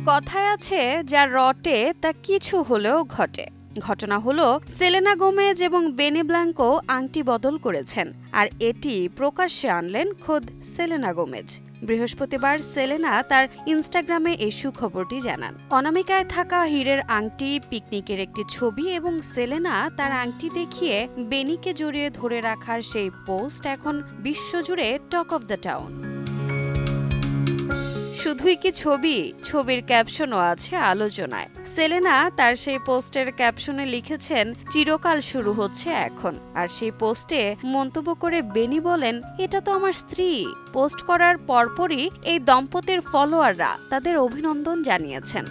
কথায় আছে যা রটে তা কিছু হলেও ঘটে। ঘটনা হলো সেলেনা গোমেজ এবং বেনি ব্ল্যাঙ্কো আংটি বদল করেছেন, আর এটি প্রকাশ্যে আনলেন খোদ সেলেনা গোমেজ। বৃহস্পতিবার সেলেনা তার ইনস্টাগ্রামে এই সুখবরটি জানান। অনামিকায় থাকা হীরের আংটি, পিকনিকের একটি ছবি এবং সেলেনা তার আংটি দেখিয়ে বেনিকে জড়িয়ে ধরে রাখার সেই পোস্ট এখন বিশ্বজুড়ে টক অফ দ্য টাউন। শুধুই কি ছবি, ছবির ক্যাপশনও আছে আলোচনায়। সেলেনা তার সেই পোস্টের ক্যাপশনে লিখেছেন, চিরকাল শুরু হচ্ছে এখন। আর সেই পোস্টে মন্তব্য করে বেনি বলেন, এটা তো আমার স্ত্রী। পোস্ট করার পরপরই এই দম্পতির ফলোয়াররা তাদের অভিনন্দন জানিয়েছেন।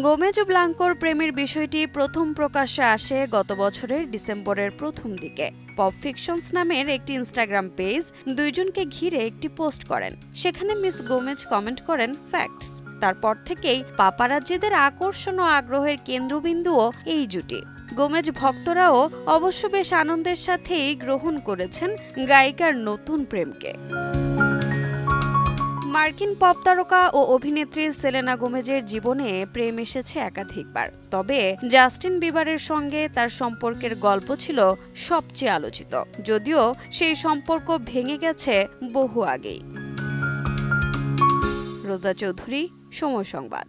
গোমেজ ও ব্ল্যাঙ্কোর প্রেমের বিষয়টি প্রথম প্রকাশ্যে আসে গত বছরের ডিসেম্বরের প্রথম দিকে। পপ ফিকশনস নামের একটি ইনস্টাগ্রাম পেজ দুইজনকে ঘিরে একটি পোস্ট করেন। সেখানে মিস গোমেজ কমেন্ট করেন, ফ্যাক্টস। তারপর থেকেই পাপারাজ্জিদের আকর্ষণ ও আগ্রহের কেন্দ্রবিন্দুও এই জুটি। গোমেজ ভক্তরাও অবশ্য বেশ আনন্দের সাথেই গ্রহণ করেছেন গায়িকার নতুন প্রেমকে। মার্কিন পপ তারকা ও অভিনেত্রী সেলেনা গোমেজের জীবনে প্রেম এসেছে একাধিকবার। তবে জাস্টিন বিবারের সঙ্গে তার সম্পর্কের গল্প ছিল সবচেয়ে আলোচিত, যদিও সেই সম্পর্ক ভেঙে গেছে বহু আগেই। রোজা চৌধুরী, সময় সংবাদ।